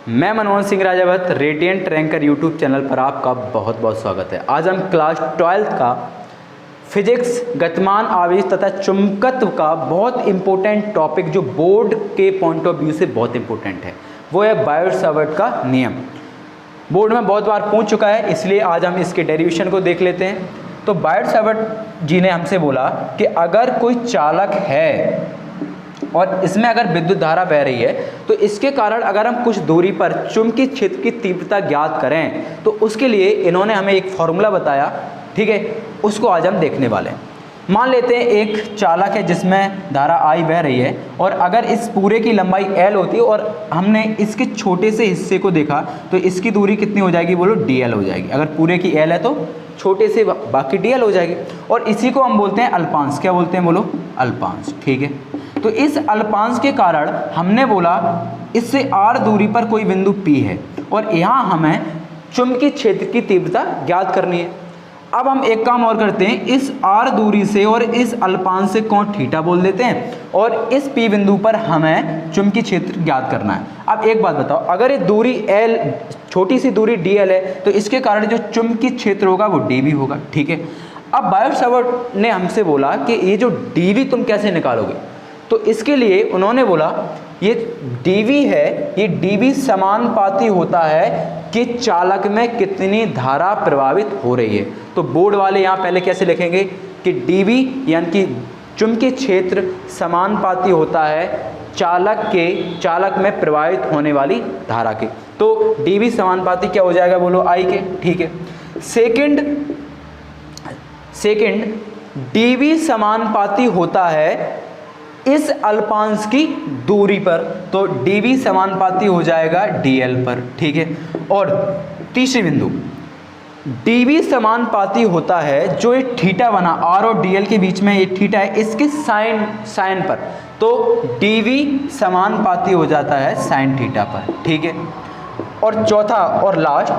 मैं Manmohan Singh Rajawat radiant ranker YouTube channel पर आपका बहुत बहुत स्वागत है। आज हम क्लास 12th का फिजिक्स गतिमान आवेश तथा चुंबकत्व का बहुत इंपॉर्टेंट टॉपिक जो बोर्ड के पॉइंट ऑफ व्यू से बहुत इंपॉर्टेंट है वो है बायोट-सावर्ट का नियम। बोर्ड में बहुत बार पूछ चुका है, इसलिए आज हम इसके डेरिवेशन को देख लेते हैं। तो बायोट-सावर्ट जी ने हमसे बोला कि अगर कोई चालक है और इसमें अगर विद्युत धारा बह रही है तो इसके कारण अगर हम कुछ दूरी पर चुंबकीय क्षेत्र की तीव्रता ज्ञात करें तो उसके लिए इन्होंने हमें एक फॉर्मूला बताया, ठीक है, उसको आज हम देखने वाले हैं। मान लेते हैं एक चालक है जिसमें धारा I बह रही है और अगर इस पूरे की लंबाई L होती है और हमने इसके छोटे से हिस्से को देखा तो इसकी दूरी कितनी हो जाएगी, बोलो dl हो जाएगी। अगर पूरे की L है तो छोटे से बाकी dl हो जाएगी और इसी को हम बोलते हैं अल्पांश। क्या बोलते हैं, बोलो अल्पांश, ठीक है। तो इस अल्पांश के कारण हमने बोला इससे r दूरी पर कोई बिंदु P है और यहाँ हमें चुंबकीय क्षेत्र की तीव्रता ज्ञात करनी है। अब हम एक काम और करते हैं, इस r दूरी से और इस अल्पांश से कोण थीटा बोल देते हैं और इस P बिंदु पर हमें चुंबकीय क्षेत्र ज्ञात करना है। अब एक बात बताओ, अगर ये दूरी L छोटी सी दूरी dl है तो इसके कारण जो चुंबकीय क्षेत्र होगा वो dv होगा, ठीक है। अब बायोट-सावर्ट ने हमसे बोला कि ये जो dv तुम कैसे निकालोगे, तो इसके लिए उन्होंने बोला ये dv है, ये dv समानुपाती होता है कि चालक में कितनी धारा प्रवाहित हो रही है। तो बोर्ड वाले यहाँ पहले कैसे लिखेंगे कि dv यानी कि चुंबकीय क्षेत्र समानुपाती होता है चालक में प्रवाहित होने वाली धारा के। तो dv समानुपाती क्या हो जाएगा, बोलो I के, ठीक है। सेकंड dv समानुपाती होता है इस अल्पांश की दूरी पर, तो dv समानुपाती हो जाएगा dl पर, ठीक है। और तीसरी बिंदु dv समानुपाती होता है जो ये थीटा बना r और dl के बीच में ये थीटा है इसके साइन पर, तो dv समानुपाती हो जाता है साइन थीटा पर, ठीक है। और चौथा और लास्ट,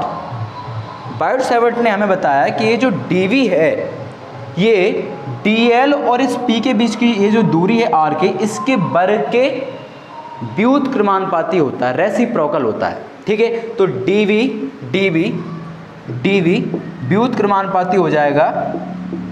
बायोट-सावर्ट ने हमें बताया कि ये जो dv है ये dl और इस p के बीच की ये जो दूरी है r के, इसके वर्ग के व्युत्क्रमानुपाती होता है, रेसिप्रोकल होता है, ठीक है। तो dv व्युत्क्रमानुपाती हो जाएगा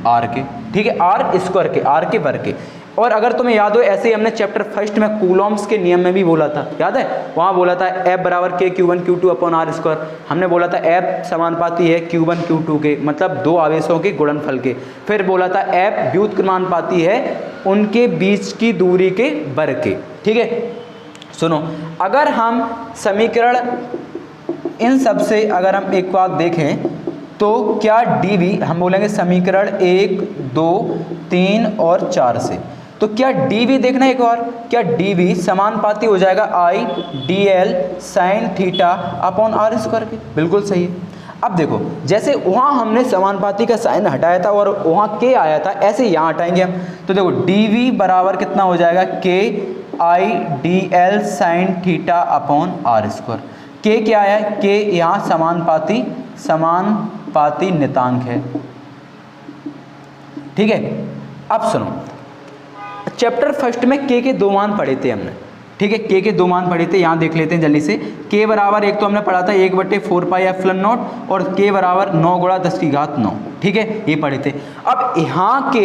r के, ठीक है, r स्क्वायर के, r के वर्ग के। और अगर तुम्हें याद हो ऐसे ही हमने चैप्टर फर्स्ट में कूलॉम्स के नियम में भी बोला था, याद है, वहां बोला था F बराबर K Q1 Q2 upon R square. हमने बोला था F समानुपाती है Q1 Q2 के, मतलब दो आवेशों के गुणनफल के। फिर बोला था F व्युत्क्रमानुपाती है उनके बीच की दूरी के वर्ग के, ठीक है। सुनो, अगर हम समीकरण इन सब से अगर हम एक बात देखें तो क्या dv, हम बोलेंगे समीकरण 1, 2, 3 और 4 से, तो क्या dv देखना एक और, क्या dv समानुपाती हो जाएगा I dl sine theta upon r square के, बिल्कुल सही है। अब देखो, जैसे वहाँ हमने समानुपाती का साइन हटाया था और वहाँ k आया था, ऐसे यहाँ हटाएंगे हम। तो देखो dv बराबर कितना हो जाएगा, k I dl sine theta upon r square. k क्या है, k यहाँ समानुपाती नितांक है, ठीक है। अब सुनो, चैप्टर फर्स्ट में k के दो मान पढ़े थे हमने, ठीक है, k के दो मान पढ़े थे, यहाँ देख लेते हैं जल्दी से। k बराबर एक तो हमने पढ़ा था 1/4 पाई एप्सिलॉन नॉट और k बराबर 9 गुणा 10⁹, ठीक है, ये पढ़े थे। अब यहाँ k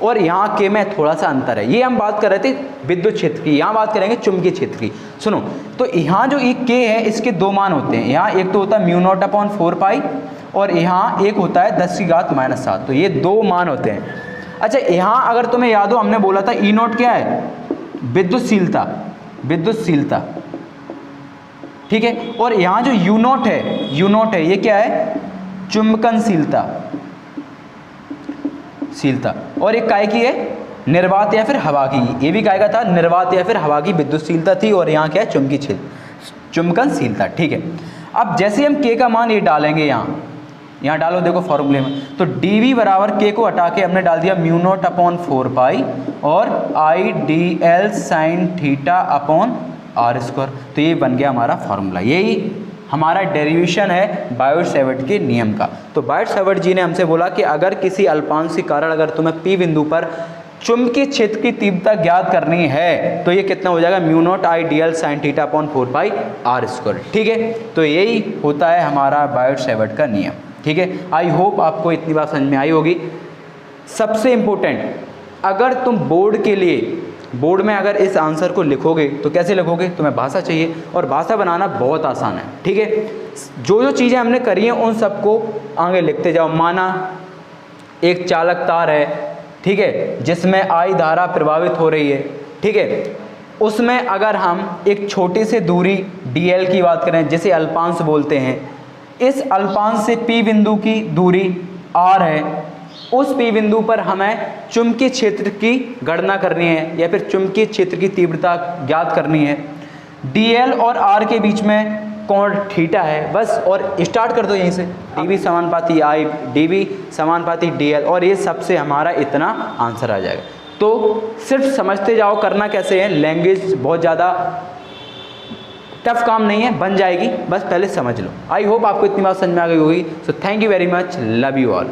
और यहाँ k में थोड़ा सा अंतर है, ये हम बात कर रहे थे विद्युत क्षेत्र की, यहाँ बात करेंगे चुंबकीय क्षेत्र की। सुनो, तो यहाँ जो एक k है इसके दो मान होते हैं, यहाँ एक तो होता है μ0/4 पाई और यहाँ एक होता है 10⁻⁷, तो ये दो मान होते हैं। अच्छा, यहाँ अगर तुम्हें याद हो हमने बोला था E0 क्या है, विद्युतशीलता, ठीक है। और यहाँ जो U0 है ये क्या है, चुंबकनशीलता, और एक काय की है, निर्वात या फिर हवा की, ये भी काय का था, निर्वात या फिर हवा की विद्युतशीलता थी, और यहाँ क्या है, चुंबकनशीलता, ठीक है। अब जैसे हम k का मान ये डालेंगे यहाँ डालो, देखो फॉर्मूले में, तो dv बराबर k को हटा के हमने डाल दिया μ0/4 पाई और I dl sine theta upon r square. तो ये बन गया हमारा फॉर्मूला, यही हमारा डेरिवेशन है बायोट-सावर्ट के नियम का। तो बायोट-सावर्ट जी ने हमसे बोला कि अगर किसी अल्पांश के कारण अगर तुम्हें P बिंदु पर चुंबकीय क्षेत्र की तीव्रता ज्ञात करनी है तो ये कितना हो जाएगा, mu not I D L sine theta upon 4πr²। ठीक है, तो यही होता है हमारा बायोट-सैवर्ट का नियम। ठीक है, आई होप आपको इतनी बात समझ में आई होगी। सबसे इम्पोर्टेंट, अगर तुम बोर्ड में अगर इस आंसर को लिखोगे तो कैसे लिखोगे, तुम्हें भाषा चाहिए और भाषा बनाना बहुत आसान है। ठीक है, जो जो चीज़ें हमने करी हैं उन सबको आगे लिखते जाओ। माना एक चालक तार है, ठीक है, जिसमें आई धारा प्रभावित हो रही है। ठीक है, उसमें अगर हम एक छोटी सी दूरी dl की बात करें जिसे अल्पांश बोलते हैं, इस अल्पांश से P बिंदु की दूरी r है, उस P बिंदु पर हमें चुंबकीय क्षेत्र की गणना करनी है या फिर चुंबकीय क्षेत्र की तीव्रता ज्ञात करनी है। dl और r के बीच में कोण थीटा है बस, और स्टार्ट कर दो यहीं से, dv समानुपाती i, dv समानुपाती dl, और ये सबसे हमारा इतना आंसर आ जाएगा। तो सिर्फ समझते जाओ, करना कैसे है, लैंग्वेज बहुत ज़्यादा टफ काम नहीं है, बन जाएगी, बस पहले समझ लो। आई होप आपको इतनी बात समझ में आ गई होगी। So thank you very much, love you all.